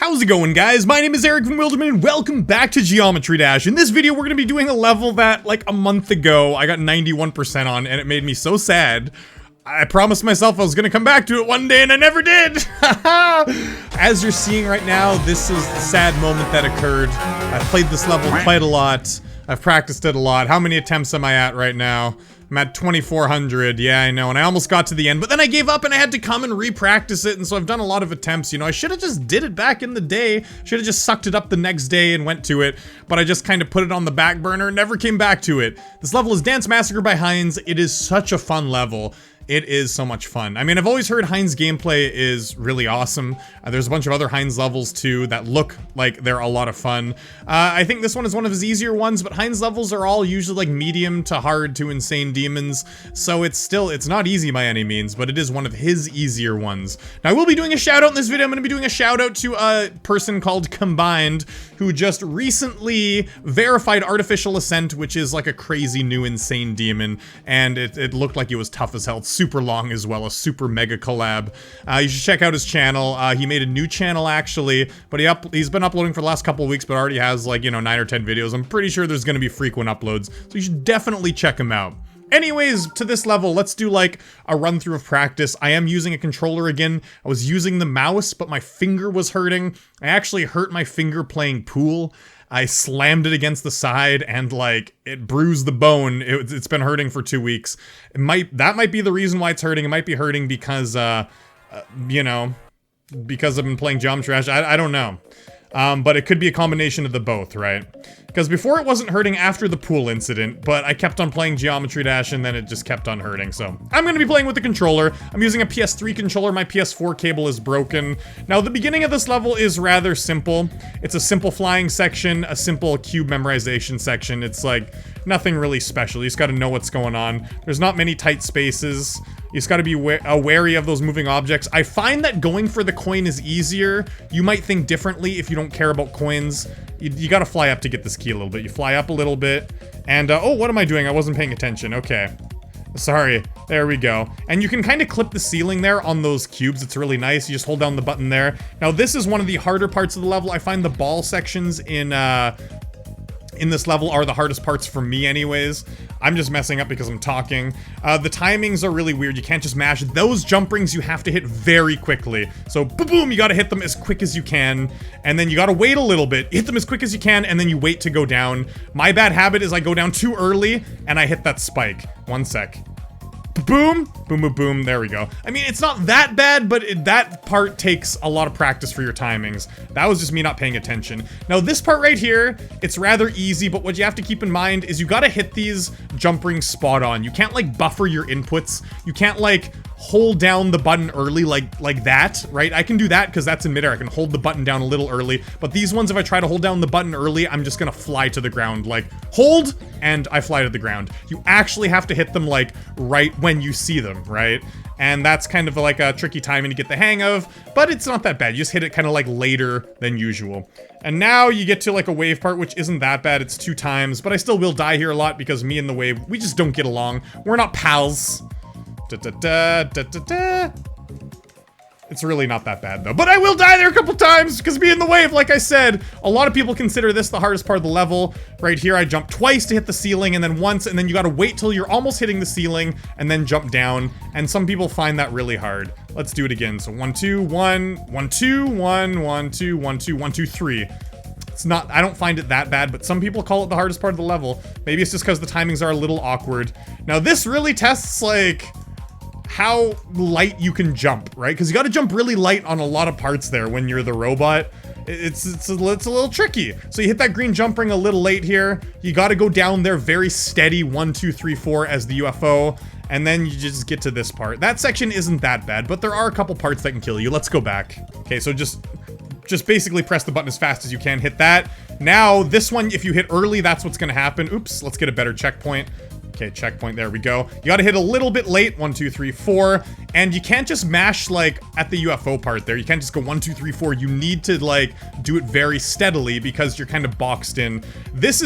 How's it going, guys? My name is EricVanWilderman and welcome back to Geometry Dash. In this video, we're going to be doing a level that, like, a month ago, I got 91% on, and it made me so sad. I promised myself I was going to come back to it one day, and I never did! As you're seeing right now, this is the sad moment that occurred. I've played this level quite a lot. I've practiced it a lot. How many attempts am I at right now? I'm at 2,400, yeah, I know, and I almost got to the end, but then I gave up and I had to come and re-practice it, and so I've done a lot of attempts, you know. I should have just did it back in the day, should have just sucked it up the next day and went to it, but I just kind of put it on the back burner and never came back to it. This level is Dance Massacre by Hinds. It is such a fun level. It is so much fun. I mean, I've always heard Hinds gameplay is really awesome. There's a bunch of other Hinds levels too that look like they're a lot of fun. I think this one is one of his easier ones, but Hinds levels are all usually like medium to hard to insane demons. So it's not easy by any means, but it is one of his easier ones. Now I will be doing a shout out in this video. I'm going to be doing a shout out to a person called Combined, who just recently verified Artificial Ascent, which is like a crazy new insane demon. And it looked like it was tough as hell. It's super long as well, a super mega collab. You should check out his channel. He made a new channel actually, but he's been uploading for the last couple of weeks, but already has like, you know, 9 or 10 videos. I'm pretty sure there's gonna be frequent uploads, so you should definitely check him out. Anyways, to this level, let's do like a run through of practice. I am using a controller again. I was using the mouse, but my finger was hurting. I actually hurt my finger playing pool. I slammed it against the side and like it bruised the bone. It's been hurting for 2 weeks. That might be the reason why it's hurting. It might be hurting because, you know, because I've been playing Geometry Dash. I don't know. But it could be a combination of the both, right? Because before it wasn't hurting after the pool incident, but I kept on playing Geometry Dash and then it just kept on hurting, so. I'm gonna be playing with the controller. I'm using a PS3 controller, my PS4 cable is broken. Now, the beginning of this level is rather simple. It's a simple flying section, a simple cube memorization section. It's like, nothing really special. You just gotta know what's going on. There's not many tight spaces. You just gotta be wary of those moving objects. I find that going for the coin is easier. You might think differently if you don't care about coins. You gotta fly up to get this key a little bit. You fly up a little bit, and oh, what am I doing? I wasn't paying attention. Okay. Sorry. There we go. And you can kind of clip the ceiling there on those cubes. It's really nice. You just hold down the button there. Now, this is one of the harder parts of the level. I find the ball sections in this level are the hardest parts for me anyways. I'm just messing up because I'm talking. The timings are really weird. You can't just mash. Those jump rings you have to hit very quickly. So boom, boom, you gotta hit them as quick as you can. And then you gotta wait a little bit. Hit them as quick as you can and then you wait to go down. My bad habit is I go down too early and I hit that spike. 1 sec. Boom, boom, boom, boom, there we go. I mean, it's not that bad, but that part takes a lot of practice for your timings. That was just me not paying attention. Now, this part right here, it's rather easy, but what you have to keep in mind is you gotta hit these jump rings spot on. You can't, like, buffer your inputs. You can't, like, hold down the button early like that, right? I can do that because that's in midair. I can hold the button down a little early, but these ones, if I try to hold down the button early, I'm just gonna fly to the ground. Like, hold, and I fly to the ground. You actually have to hit them, like, right when you see them, right? And that's kind of like a tricky timing to get the hang of, but it's not that bad. You just hit it kind of like later than usual. And now you get to like a wave part, which isn't that bad. It's 2 times, but I still will die here a lot because me and the wave, we just don't get along. We're not pals. It's really not that bad though, but I will die there a couple times because me and the wave, like I said, a lot of people consider this the hardest part of the level. Right here, I jumped twice to hit the ceiling and then once, and then you gotta wait till you're almost hitting the ceiling and then jump down. And some people find that really hard. Let's do it again. So 1, 2, 1, 1, 2, 1, 1, 2, 1, 2, 1, 2, 3. It's not, I don't find it that bad, but some people call it the hardest part of the level. Maybe it's just because the timings are a little awkward. Now this really tests like how light you can jump, right? Because you got to jump really light on a lot of parts there when you're the robot. It's a little tricky. So you hit that green jump ring a little late here. You got to go down there very steady, 1, 2, 3, 4 as the UFO, and then you just get to this part. That section isn't that bad, but there are a couple parts that can kill you. Let's go back. Okay, so just basically press the button as fast as you can. Hit that. Now this one, if you hit early, that's what's gonna happen. Oops, let's get a better checkpoint. Okay, checkpoint, there we go. You gotta hit a little bit late, 1, 2, 3, 4, and you can't just mash, like, at the UFO part there. You can't just go 1, 2, 3, 4. You need to, like, do it very steadily because you're kind of boxed in. This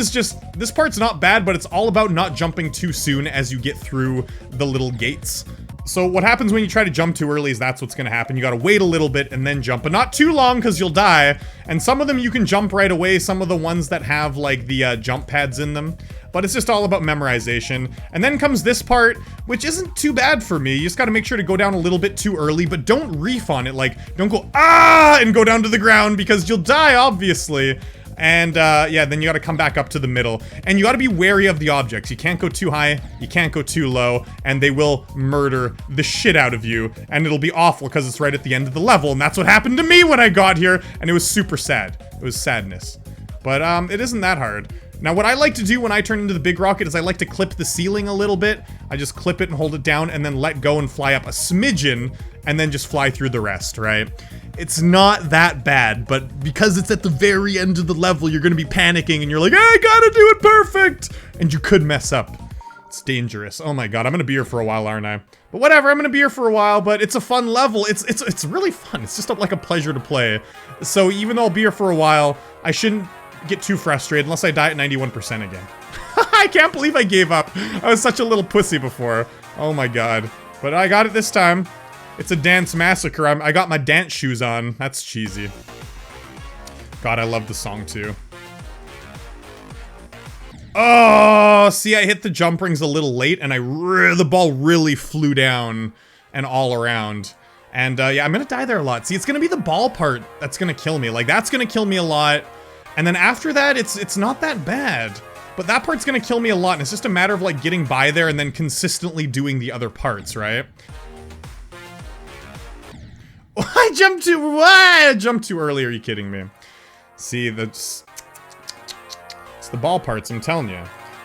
part's not bad, but it's all about not jumping too soon as you get through the little gates. So what happens when you try to jump too early is that's what's gonna happen. You gotta wait a little bit and then jump, but not too long because you'll die. And some of them you can jump right away, some of the ones that have like the jump pads in them. But it's just all about memorization. And then comes this part, which isn't too bad for me. You just gotta make sure to go down a little bit too early, but don't reef on it. Like, don't go, ah, and go down to the ground because you'll die, obviously. And yeah, then you gotta come back up to the middle. And you gotta be wary of the objects. You can't go too high, you can't go too low, and they will murder the shit out of you. And it'll be awful because it's right at the end of the level, and that's what happened to me when I got here, and it was super sad. It was sadness. But it isn't that hard. Now what I like to do when I turn into the big rocket is I like to clip the ceiling a little bit. I just clip it and hold it down and then let go and fly up a smidgen and then just fly through the rest, right? It's not that bad, but because it's at the very end of the level, you're gonna be panicking and you're like, I gotta do it perfect! And you could mess up. It's dangerous. Oh my god, I'm gonna be here for a while, aren't I? But whatever, I'm gonna be here for a while, but it's a fun level. It's really fun. It's just like a pleasure to play. So even though I'll be here for a while, I shouldn't get too frustrated unless I die at 91% again. I can't believe I gave up. I was such a little pussy before. Oh my god. But I got it this time. It's a dance massacre. I got my dance shoes on. That's cheesy. God, I love the song too. Oh, see, I hit the jump rings a little late and the ball really flew down and all around. And yeah, I'm gonna die there a lot. See, it's gonna be the ball part that's gonna kill me. Like, that's gonna kill me a lot. And then after that, it's not that bad. But that part's gonna kill me a lot, and it's just a matter of, like, getting by there and then consistently doing the other parts, right? I jumped too early, are you kidding me? See, it's the ball parts, I'm telling you.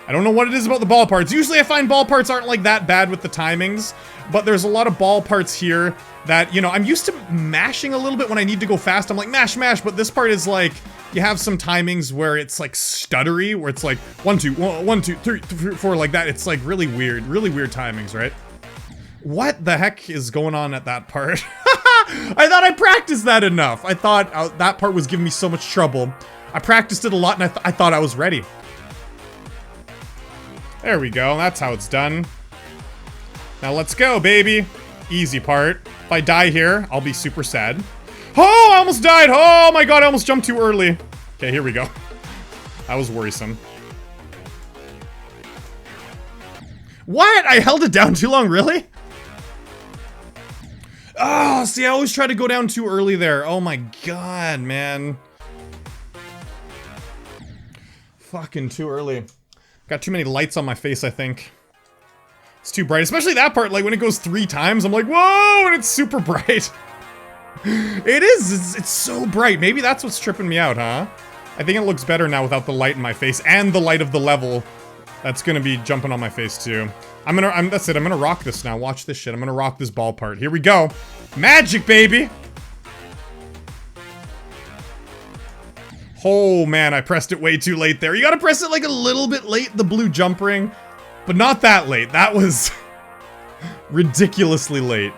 I don't know what it is about the ball parts. Usually I find ball parts aren't, like, that bad with the timings, but there's a lot of ball parts here that, you know, I'm used to mashing a little bit when I need to go fast. I'm like, mash, mash, but this part is, like, you have some timings where it's like stuttery, where it's like 1, 2, 1, 2, 3, 4, like that. It's like really weird timings, right? What the heck is going on at that part? I thought I practiced that enough. I thought that part was giving me so much trouble. I practiced it a lot and I thought I was ready. There we go, that's how it's done. Now let's go, baby. Easy part. If I die here, I'll be super sad. Oh, I almost died! Oh my god, I almost jumped too early. Okay, here we go. That was worrisome. What? I held it down too long, really? Oh, see, I always try to go down too early there. Oh my god, man. Fucking too early. Got too many lights on my face, I think. It's too bright, especially that part, like when it goes 3 times, I'm like, whoa, and it's super bright. It is, it's so bright. Maybe that's what's tripping me out, huh? I think it looks better now without the light in my face and the light of the level. That's gonna be jumping on my face too. That's it, I'm gonna rock this now. Watch this shit, I'm gonna rock this ball part. Here we go. Magic, baby! Oh man, I pressed it way too late there. You gotta press it like a little bit late, the blue jump ring. But not that late. That was ridiculously late.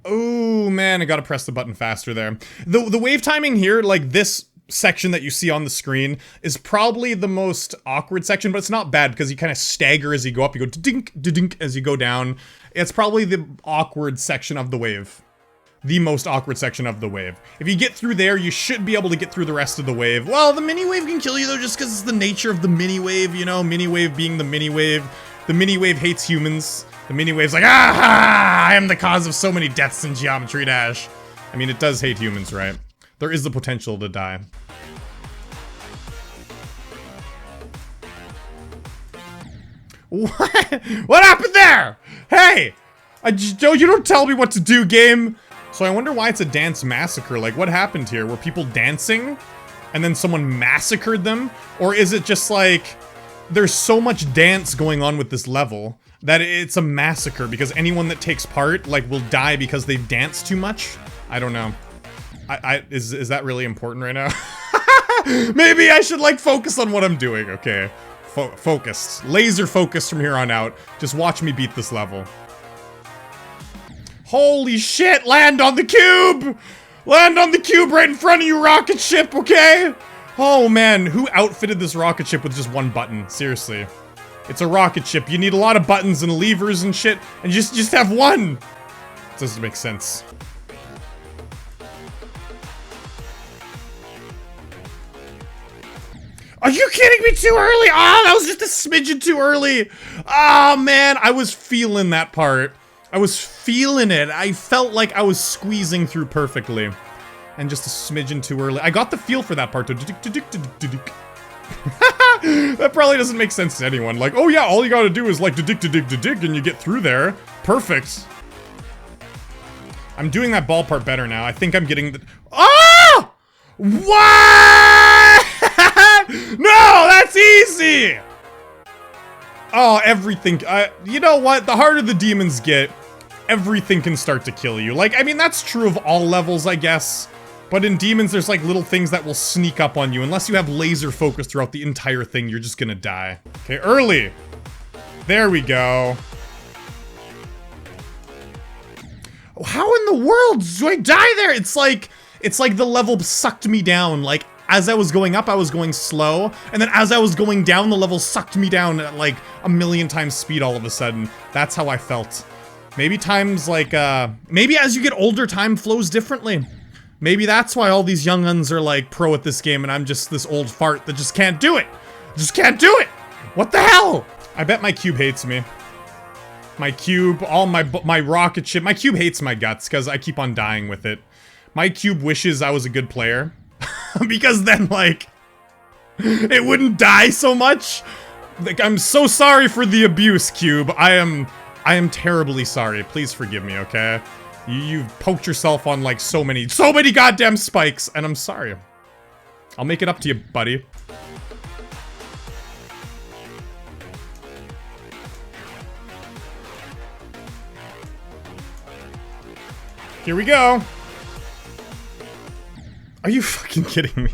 Oh man, I gotta press the button faster there. The wave timing here, like this section that you see on the screen, is probably the most awkward section, but it's not bad because you kind of stagger as you go up. You go dink, dink as you go down. It's probably the awkward section of the wave. The most awkward section of the wave. If you get through there, you should be able to get through the rest of the wave. Well, the mini wave can kill you though, just because it's the nature of the mini wave, you know, mini wave being the mini wave. The mini wave hates humans. The mini wave's like, ah, I am the cause of so many deaths in Geometry Dash. I mean, it does hate humans, right? There is the potential to die. What? What happened there? Hey! You don't tell me what to do, game! So I wonder why it's a dance massacre. Like, what happened here? Were people dancing? And then someone massacred them? Or is it just like, there's so much dance going on with this level that it's a massacre because anyone that takes part, like, will die because they've danced too much? I don't know. Is that really important right now? Maybe I should, like, focus on what I'm doing, okay. Focused. Laser focused from here on out. Just watch me beat this level. Holy shit, land on the cube! Land on the cube right in front of you, rocket ship, okay? Oh man, who outfitted this rocket ship with just one button? Seriously. It's a rocket ship. You need a lot of buttons and levers and shit, and just have one. It doesn't make sense. Are you kidding me? Too early? Ah, that was just a smidgen too early. Ah, man, I was feeling that part. I was feeling it. I felt like I was squeezing through perfectly. And just a smidgen too early. I got the feel for that part. That probably doesn't make sense to anyone. Like, oh yeah, all you gotta do is like dig and you get through there. Perfect. I'm doing that ball part better now. I think I'm getting the— Oh! What? No, that's easy! Oh, everything. You know what? The harder the demons get, everything can start to kill you. Like, I mean, that's true of all levels, I guess. But in demons, there's like little things that will sneak up on you. Unless you have laser focus throughout the entire thing, you're just gonna die. Okay, early. There we go. How in the world do I die there? It's like the level sucked me down. Like, as I was going up, I was going slow. And then as I was going down, the level sucked me down at like a million times speed all of a sudden. That's how I felt. Maybe time's like, maybe as you get older, time flows differently. Maybe that's why all these young'uns are like pro at this game and I'm just this old fart that just can't do it. Just can't do it. What the hell? I bet my cube hates me. My cube, all my rocket ship. My cube hates my guts because I keep on dying with it. My cube wishes I was a good player. Because then, like, it wouldn't die so much. Like, I'm so sorry for the abuse, Cube. I am terribly sorry. Please forgive me, okay? You've poked yourself on, like, so many goddamn spikes, and I'm sorry. I'll make it up to you, buddy. Here we go. Are you fucking kidding me?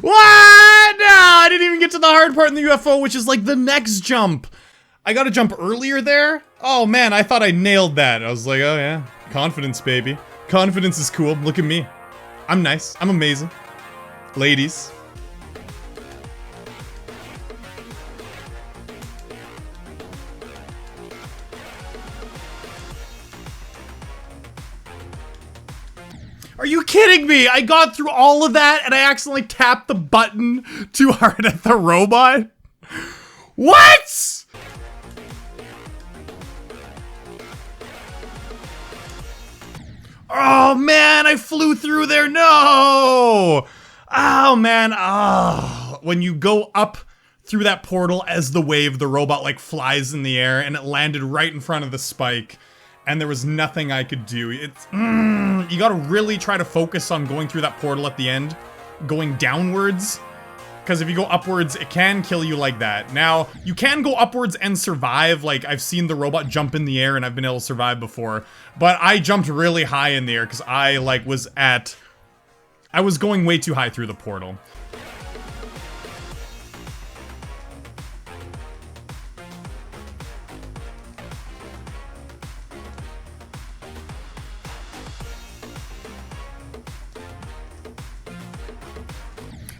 What? No, I didn't even get to the hard part in the UFO, which is like the next jump. I gotta jump earlier there? Oh man, I thought I nailed that. I was like, oh yeah, confidence, baby. Confidence is cool. Look at me. I'm nice. I'm amazing. Ladies. Are you kidding me? I got through all of that and I accidentally tapped the button too hard at the robot? What? Oh man, I flew through there. No! Oh man, oh. When you go up through that portal as the wave, the robot like flies in the air and it landed right in front of the spike. And there was nothing I could do. It's, you gotta really try to focus on going through that portal at the end. Going downwards. Because if you go upwards, it can kill you like that. Now, you can go upwards and survive. Like, I've seen the robot jump in the air and I've been able to survive before. But I jumped really high in the air because I, like, I was going way too high through the portal.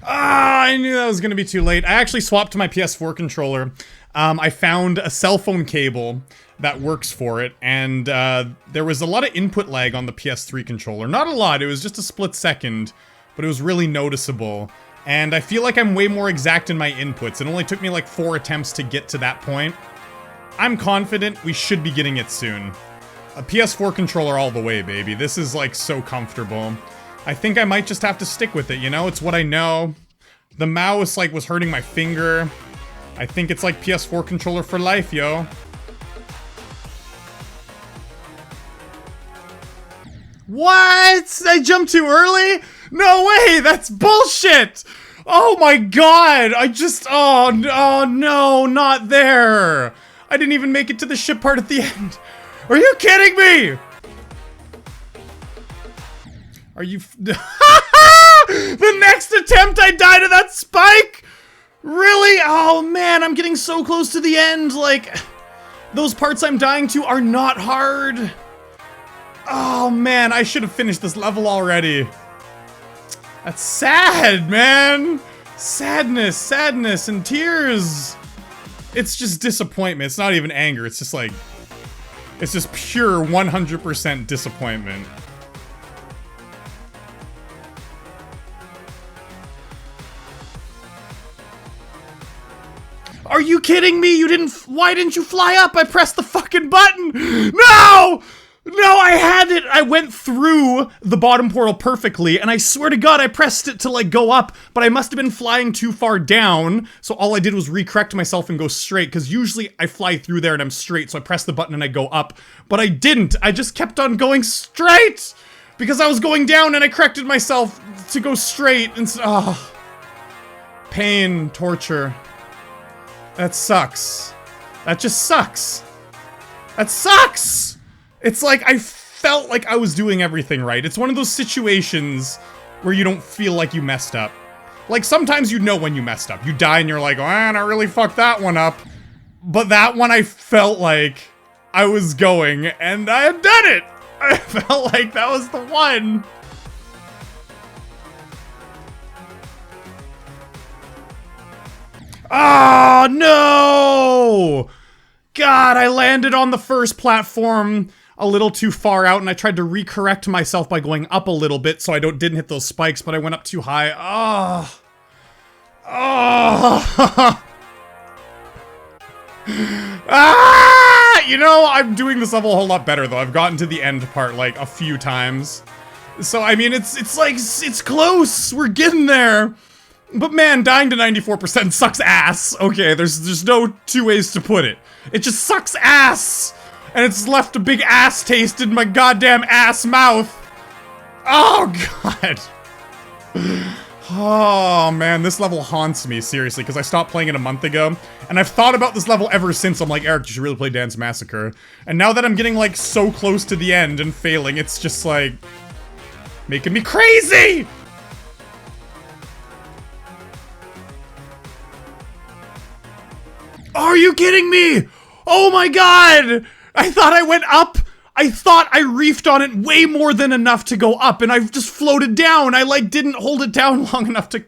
Ah, I knew that was gonna be too late. I actually swapped to my PS4 controller. I found a cell phone cable that works for it, and there was a lot of input lag on the PS3 controller. Not a lot, it was just a split second, but it was really noticeable. And I feel like I'm way more exact in my inputs. It only took me like 4 attempts to get to that point. I'm confident we should be getting it soon. A PS4 controller all the way, baby. This is like so comfortable. I think I might just have to stick with it, you know? It's what I know. The mouse, like, was hurting my finger. I think it's like PS4 controller for life, yo. What? I jumped too early? No way! That's bullshit! Oh my god! Oh no, not there! I didn't even make it to the ship part at the end. Are you kidding me? Are you the next attempt I die to that spike? Really? Oh man, I'm getting so close to the end. Like, those parts I'm dying to are not hard. Oh man, I should have finished this level already. That's sad, man. Sadness and tears. It's just disappointment. It's not even anger. It's just like, it's just pure 100% disappointment. Are you kidding me? Why didn't you fly up? I pressed the fucking button. No! No, I had it. I went through the bottom portal perfectly, and I swear to God, I pressed it to, like, go up, but I must have been flying too far down, so all I did was recorrect myself and go straight, because usually I fly through there and I'm straight, so I press the button and I go up, but I didn't. I just kept on going straight, because I was going down and I corrected myself to go straight, and pain, torture. That sucks. That just sucks. That sucks! It's like, I felt like I was doing everything right. It's one of those situations where you don't feel like you messed up. Like, sometimes you know when you messed up. You die and you're like, oh, I really fucked that one up. But that one I felt like I was going, and I had done it! I felt like that was the one. Oh, no! God, I landed on the first platform a little too far out, and I tried to recorrect myself by going up a little bit so I didn't hit those spikes, but I went up too high. Oh. Oh. Ah! You know, I'm doing this level a whole lot better, though. I've gotten to the end part, like, a few times. So, I mean, it's like, it's close. We're getting there. But man, dying to 94% sucks ass. Okay, there's no two ways to put it. It just sucks ass! And it's left a big ass taste in my goddamn ass mouth. Oh, God. Oh, man, this level haunts me, seriously, because I stopped playing it a month ago. And I've thought about this level ever since. I'm like, Eric, you should really play Dance Massacre. And now that I'm getting, like, so close to the end and failing, it's just, like, making me crazy! Are you kidding me? Oh my God! I thought I went up. I thought I reefed on it way more than enough to go up, and I've just floated down. I, like, didn't hold it down long enough to...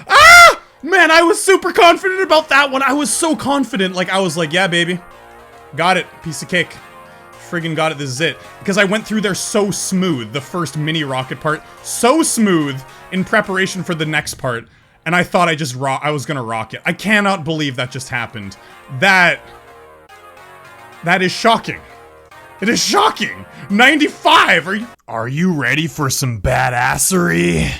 Ah! Man, I was super confident about that one. I was so confident. Like, I was like, yeah, baby. Got it. Piece of cake. Friggin' got it. This is it. Because I went through there so smooth. The first mini rocket part. So smooth in preparation for the next part. And I thought I was gonna rock it. I cannot believe that just happened. That is shocking. It is shocking! 95! Are you ready for some badassery?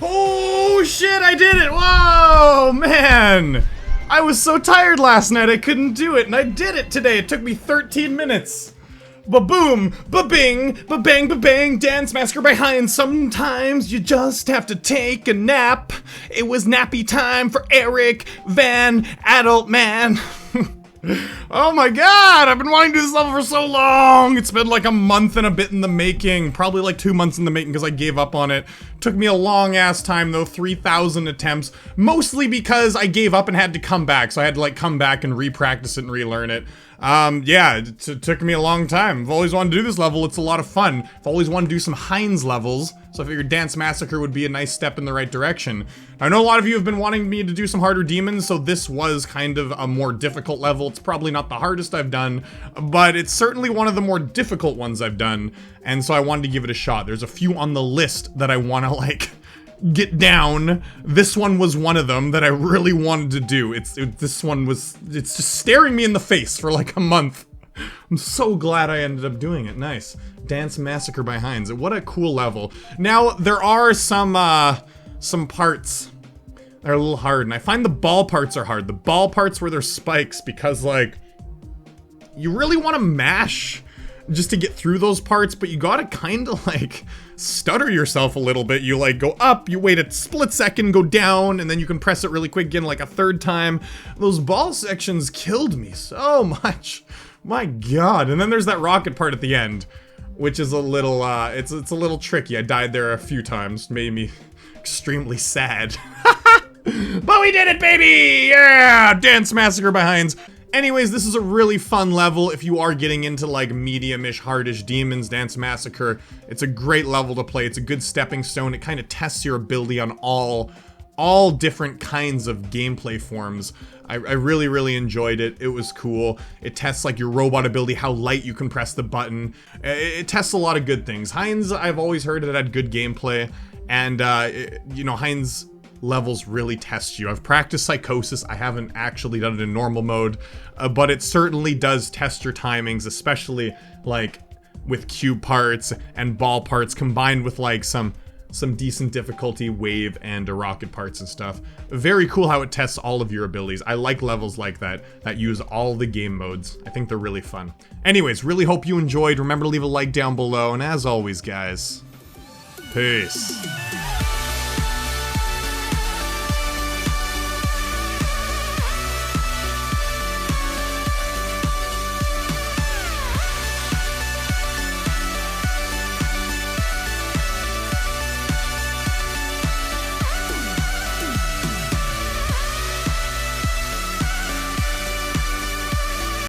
Oh shit, I did it! Whoa, man! I was so tired last night I couldn't do it, and I did it today. It took me 13 minutes. Ba-boom, ba-bing, ba-bang, ba-bang, Dance Massacre by Hinds. Sometimes you just have to take a nap. It was nappy time for Eric Van Adult Man. Oh my god, I've been wanting to do this level for so long. It's been like a month and a bit in the making. Probably like 2 months in the making because I gave up on it. Took me a long ass time though, 3,000 attempts. Mostly because I gave up and had to come back. So I had to like come back and re-practice it and relearn it. Yeah, it took me a long time. I've always wanted to do this level. It's a lot of fun. I've always wanted to do some Hinds levels. So I figured Dance Massacre would be a nice step in the right direction. I know a lot of you have been wanting me to do some harder demons, so this was kind of a more difficult level. It's probably not the hardest I've done, but it's certainly one of the more difficult ones I've done, and so I wanted to give it a shot. There's a few on the list that I want to, like, get down. This one was one of them that I really wanted to do. This one was, it's just staring me in the face for like a month. I'm so glad I ended up doing it. Nice. Dance Massacre by Hinds. What a cool level. Now, there are some parts that are a little hard, and I find the ball parts are hard. The ball parts where there's spikes, because, like, you really want to mash just to get through those parts, but you gotta kind of, like, stutter yourself a little bit. You, like, go up, you wait a split second, go down, and then you can press it really quick again, like, a third time. Those ball sections killed me so much. My god. And then there's that rocket part at the end, which is a little, it's a little tricky. I died there a few times. Made me extremely sad. But we did it, baby! Yeah! Dance Massacre by Hinds. Anyways, this is a really fun level if you are getting into, like, medium-ish, hardish demons. Dance Massacre, it's a great level to play. It's a good stepping stone. It kind of tests your ability on all different kinds of gameplay forms. I really, really enjoyed it. It was cool. It tests, like, your robot ability, how light you can press the button. It tests a lot of good things. Hinds, I've always heard it had good gameplay, and, you know, Hinds levels really test you. I've practiced Psychosis. I haven't actually done it in normal mode, but it certainly does test your timings, especially, like, with cube parts and ball parts combined with, like, some decent difficulty wave and rocket parts and stuff. Very cool how it tests all of your abilities. I like levels like that use all the game modes. I think they're really fun. Anyways, really hope you enjoyed. Remember to leave a like down below, and as always, guys, peace.